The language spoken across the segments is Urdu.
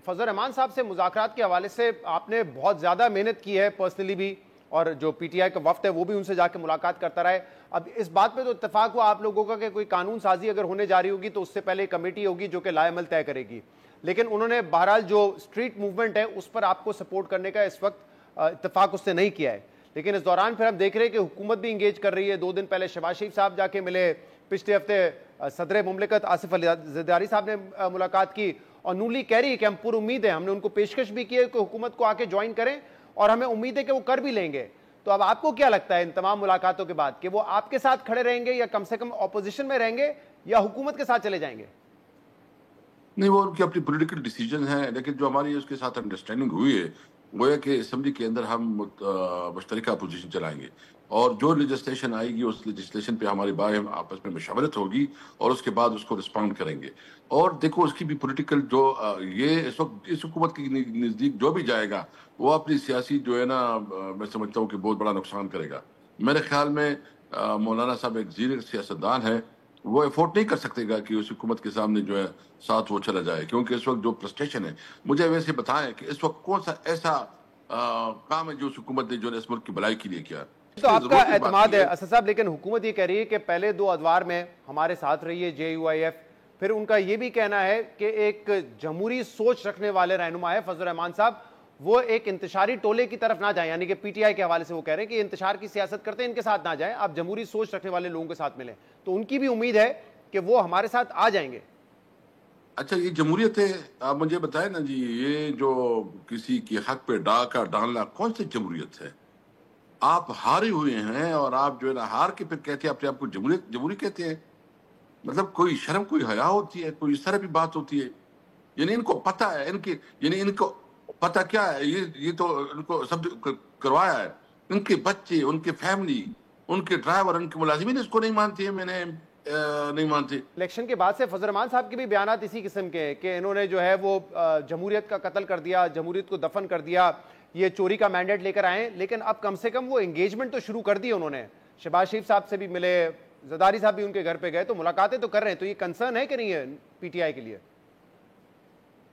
فضل الرحمان صاحب سے مذاکرات کے حوالے سے آپ نے بہت زیادہ محنت کی ہے پرسنلی بھی، اور جو پی ٹی آئی کا وفد ہے وہ بھی ان سے جا کے ملاقات کرتا رہا ہے. اب اس بات پہ تو اتفاق ہوا آپ لوگوں کا کہ کوئی قانون سازی اگر ہونے جا رہی ہوگی تو اس سے پہلے کمیٹی ہوگی جو کہ لائے عمل طے کرے گی، لیکن انہوں نے بہرحال جو اسٹریٹ موومنٹ ہے اس پر آپ کو سپورٹ کرنے کا اس وقت اتفاق اس سے نہیں کیا ہے. لیکن اس دوران پھر ہم دیکھ رہے ہیں کہ حکومت بھی انگیج کر رہی ہے. 2 دن پہلے شہباز شریف صاحب جا کے ملے، پچھلے ہفتے صدر مملکت آصف علی زرداری صاحب نے ملاقات کی، اور نولی کہہ رہی ہے کہ ہم پر امید ہیں، ہم نے ان کو پیشکش بھی کی ہے کہ حکومت کو آ کے جوائن کریں، اور ہمیں امید ہے کہ وہ کر بھی لیں گے. تو اب آپ کو کیا لگتا ہے ان تمام ملاقاتوں کے بعد کہ وہ آپ کے ساتھ کھڑے رہیں گے یا کم سے کم اپوزیشن میں رہیں گے یا حکومت کے ساتھ چلے جائیں گے؟ نہیں، وہ ان کی اپنی پولیٹیکل ڈیسیجن ہے، لیکن جو ہماری اس کے ساتھ انڈرسٹینڈنگ ہوئی ہے وہ ہے کہ اسمبلی کے اندر ہم مشترکہ اپوزیشن چلائیں گے، اور جو لیجسلیشن آئے گی اس لیجسلیشن پہ ہماری باہم آپس میں مشاورت ہوگی، اور اس کے بعد اس کو رسپونڈ کریں گے. اور دیکھو اس کی بھی پولیٹیکل جو یہ اس وقت اس حکومت کے نزدیک جو بھی جائے گا وہ اپنی سیاسی جو ہے نا میں سمجھتا ہوں کہ بہت بڑا نقصان کرے گا. میرے خیال میں مولانا صاحب ایک زیر سیاستدان ہے، وہ افورڈ نہیں کر سکتے گا کہ اس حکومت کے سامنے جو ہے ساتھ وہ چلا جائے، کیونکہ اس وقت جو فرسٹریشن ہے. مجھے ویسے بتائیں کہ اس وقت کون سا ایسا کام ہے جو اس حکومت نے جو ہے اس ملک کی بھلائی کے لیے کیا. تو آپ کا اعتماد ہے اسد صاحب، لیکن حکومت یہ کہہ رہی ہے کہ پہلے 2 ادوار میں ہمارے ساتھ رہی ہے جے یو آئی ایف، پھر ان کا یہ بھی کہنا ہے کہ ایک جمہوری سوچ رکھنے والے رہنما ہے فضل الرحمان صاحب، وہ ایک انتشاری ٹولے کی طرف نہ جائیں، یعنی کہ پی ٹی آئی کے حوالے سے وہ کہہ رہے ہیں کہ انتشار کی سیاست کرتے ہیں ان کے ساتھ نہ جائیں، آپ جمہوری سوچ رکھنے والے لوگوں کے ساتھ ملیں. تو ان کی بھی امید ہے کہ وہ ہمارے ساتھ آ جائیں گے. اچھا، یہ جمہوریت ہے؟ آپ مجھے بتائیں نا جی، یہ جو کسی کے حق پہ ڈاکہ ڈالنا کون سی جمہوریت ہے؟ آپ ہارے ہوئے ہیں اور آپ جو ہے نا ہار کے پھر کہتے ہیں اپنے آپ کو جمہوری کہتے ہیں. مطلب کوئی شرم کوئی حیا ہوتی ہے؟ کوئی اس طرح بھی بات ہوتی ہے؟ یعنی ان کو پتہ ہے یعنی ان کو پتہ کیا ہے، یہ تو ان کو سب کروایا ہے. ان کے بچے، ان کے فیملی، ان کے ڈرائیور، ان کے ملازمین اس کو نہیں مانتے ہیں، میں نے نہیں مانتے. الیکشن کے بعد سے فضل الرحمان صاحب کے بھی بیانات اسی قسم کے کہ انہوں نے جو ہے وہ جمہوریت کا قتل کر دیا، جمہوریت کو دفن کر دیا، یہ چوری کا مینڈیٹ لے کر آئے. لیکن اب کم سے کم وہ انگیجمنٹ تو شروع کر دی انہوں نے. شہباز شریف صاحب سے بھی ملے، زرداری صاحب بھی ان کے گھر پہ گئے، تو ملاقاتیں تو کر رہے ہیں. تو یہ کنسرن ہے کہ نہیں ہے پی ٹی آئی کے لیے؟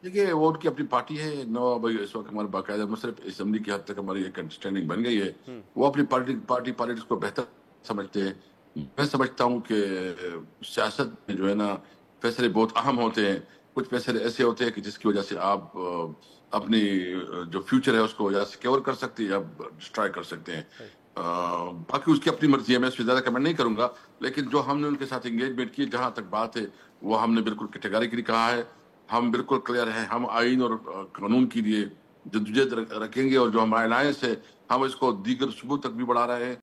دیکھیے، وہ ان کی اپنی پارٹی ہے. نو بھائی اس وقت ہمارے باقاعدہ صرف اسمبلی کی حد تک ہماری ایک انڈرسٹینڈنگ بن گئی ہے. وہ اپنی پارٹی پالیٹکس کو بہتر سمجھتے ہیں. میں سمجھتا ہوں کہ سیاست میں جو ہے نا فیصلے بہت اہم ہوتے ہیں. کچھ فیصلے ایسے ہوتے ہیں کہ جس کی وجہ سے آپ اپنی جو فیوچر ہے اس کو یا سیکیور کر سکتے ہیں یا ڈسٹرائے کر سکتے ہیں. باقی اس کی اپنی مرضی ہے، میں اس پہ زیادہ کمنٹ نہیں کروں گا. لیکن جو ہم نے ان کے ساتھ انگیجمنٹ کی، جہاں تک بات ہے وہ ہم نے بالکل کیٹیگریکلی کہا ہے. ہم بالکل کلیئر ہیں، ہم آئین اور قانون کے لیے جدوجہد رکھیں گے، اور جو ہمارا الائنس ہے ہم اس کو دیگر صوبوں تک بھی بڑھا رہے ہیں.